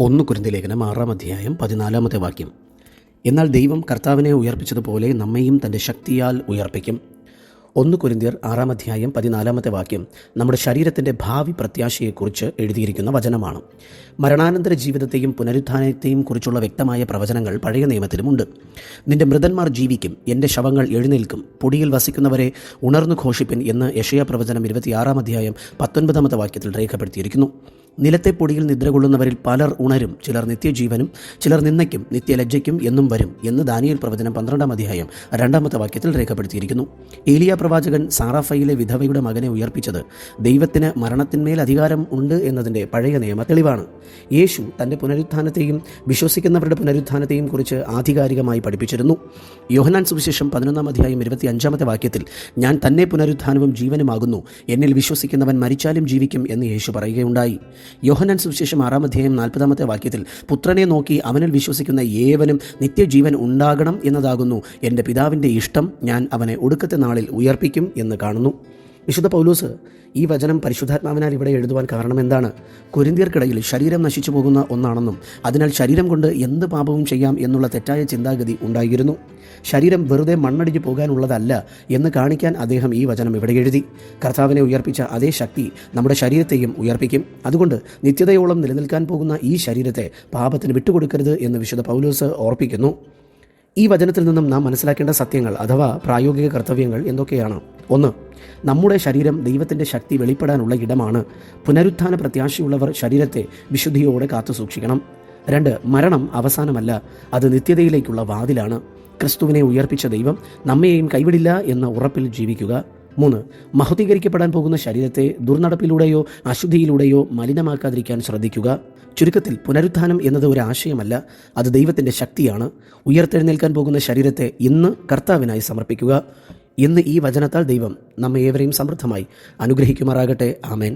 1 കൊരിന്ത്യർ ലേഖനം 6-14 എന്നാൽ ദൈവം കർത്താവിനെ ഉയർപ്പിച്ചതുപോലെ നമ്മെയും തൻ്റെ ശക്തിയാൽ ഉയർപ്പിക്കും. 1 കൊരിന്ത്യർ 6-14 നമ്മുടെ ശരീരത്തിൻ്റെ ഭാവി പ്രത്യാശയെക്കുറിച്ച് എഴുതിയിരിക്കുന്ന വചനമാണ്. മരണാനന്തര ജീവിതത്തെയും പുനരുത്ഥാനത്തെയും കുറിച്ചുള്ള വ്യക്തമായ പ്രവചനങ്ങൾ പഴയ നിയമത്തിലുമുണ്ട്. നിന്റെ മൃതന്മാർ ജീവിക്കും, എൻ്റെ ശവങ്ങൾ എഴുന്നേൽക്കും, പൊടിയിൽ വസിക്കുന്നവരെ ഉണർന്നു ഘോഷിപ്പിൻ എന്ന് യെശയ്യാ പ്രവചനം 26-19 രേഖപ്പെടുത്തിയിരിക്കുന്നു. നിലത്തെ പൊടിയിൽ നിദ്ര കൊള്ളുന്നവരിൽ പലർ ഉണരും, ചിലർ നിത്യജീവനും ചിലർ നിന്ദയ്ക്കും നിത്യലജ്ജയ്ക്കും എന്നും വരും എന്ന് ദാനിയേൽ പ്രവചനം 12 രേഖപ്പെടുത്തിയിരിക്കുന്നു. ഏലിയ പ്രവാചകൻ സാറാഫയിലെ വിധവയുടെ മകനെ ഉയർപ്പിച്ചത് ദൈവത്തിന് മരണത്തിന്മേൽ അധികാരം ഉണ്ട് എന്നതിൻ്റെ പഴയ നിയമ തെളിവാണ്. യേശു തൻ്റെ പുനരുത്ഥാനത്തെയും വിശ്വസിക്കുന്നവരുടെ പുനരുത്ഥാനത്തെയും കുറിച്ച് ആധികാരികമായി പഠിപ്പിച്ചിരുന്നു. യോഹന്നാൻ സുവിശേഷം 11-25 ഞാൻ തന്നെ പുനരുത്ഥാനവും ജീവനുമാകുന്നു, എന്നിൽ വിശ്വസിക്കുന്നവൻ മരിച്ചാലും ജീവിക്കും എന്ന് യേശു പറയുകയുണ്ടായി. യോഹന്നാൻ സുവിശേഷം 6-40 പുത്രനെ നോക്കി അവനിൽ വിശ്വസിക്കുന്ന ഏവനും നിത്യജീവൻ ഉണ്ടാകണം എന്നതാകുന്നു എൻ്റെ പിതാവിൻ്റെ ഇഷ്ടം, ഞാൻ അവനെ ഒടുക്കത്തെ നാളിൽ ഉയർപ്പിക്കും എന്ന് കാണുന്നു. വിശുദ്ധ പൗലോസ് ഈ വചനം പരിശുദ്ധാത്മാവിനാൽ ഇവിടെ എഴുതുവാൻ കാരണം എന്താണ്? കൊരിന്ത്യർക്കിടയിൽ ശരീരം നശിച്ചു പോകുന്ന ഒന്നാണെന്നും അതിനാൽ ശരീരം കൊണ്ട് എന്ത് പാപവും ചെയ്യാം എന്നുള്ള തെറ്റായ ചിന്താഗതി ഉണ്ടായിരുന്നു. ശരീരം വെറുതെ മണ്ണടിഞ്ഞു പോകാനുള്ളതല്ല എന്ന് കാണിക്കാൻ അദ്ദേഹം ഈ വചനം ഇവിടെ എഴുതി. കർത്താവിനെ ഉയർപ്പിച്ച അതേ ശക്തി നമ്മുടെ ശരീരത്തെയും ഉയർപ്പിക്കും. അതുകൊണ്ട് നിത്യതയോളം നിലനിൽക്കാൻ പോകുന്ന ഈ ശരീരത്തെ പാപത്തിന് വിട്ടുകൊടുക്കരുത് എന്ന് വിശുദ്ധ പൗലോസ് ഓർപ്പിക്കുന്നു. ഈ വചനത്തിൽ നിന്നും നാം മനസ്സിലാക്കേണ്ട സത്യങ്ങൾ അഥവാ പ്രായോഗിക കർത്തവ്യങ്ങൾ എന്തൊക്കെയാണ്? 1. നമ്മുടെ ശരീരം ദൈവത്തിൻ്റെ ശക്തി വെളിപ്പെടാനുള്ള ഇടമാണ്. പുനരുത്ഥാന പ്രത്യാശയുള്ളവർ ശരീരത്തെ വിശുദ്ധിയോടെ കാത്തു സൂക്ഷിക്കണം. 2. മരണം അവസാനമല്ല, അത് നിത്യതയിലേക്കുള്ള വാതിലാണ്. ക്രിസ്തുവിനെ ഉയർപ്പിച്ച ദൈവം നമ്മയെയും കൈവിടില്ല എന്ന ഉറപ്പിൽ ജീവിക്കുക. 3. മഹത്വീകരിക്കപ്പെടാൻ പോകുന്ന ശരീരത്തെ ദുർനടപ്പിലൂടെയോ അശുദ്ധിയിലൂടെയോ മലിനമാക്കാതിരിക്കാൻ ശ്രദ്ധിക്കുക. ചുരുക്കത്തിൽ പുനരുത്ഥാനം എന്നത് ഒരു ആശയമല്ല, അത് ദൈവത്തിൻ്റെ ശക്തിയാണ്. ഉയർത്തെഴുന്നേൽക്കാൻ പോകുന്ന ശരീരത്തെ ഇന്ന് കർത്താവിനായി സമർപ്പിക്കുക. ഇന്ന് ഈ വചനത്താൽ ദൈവം നമ്മെ ഏവരെയും സമൃദ്ധമായി അനുഗ്രഹിക്കുമാറാകട്ടെ. ആമേൻ.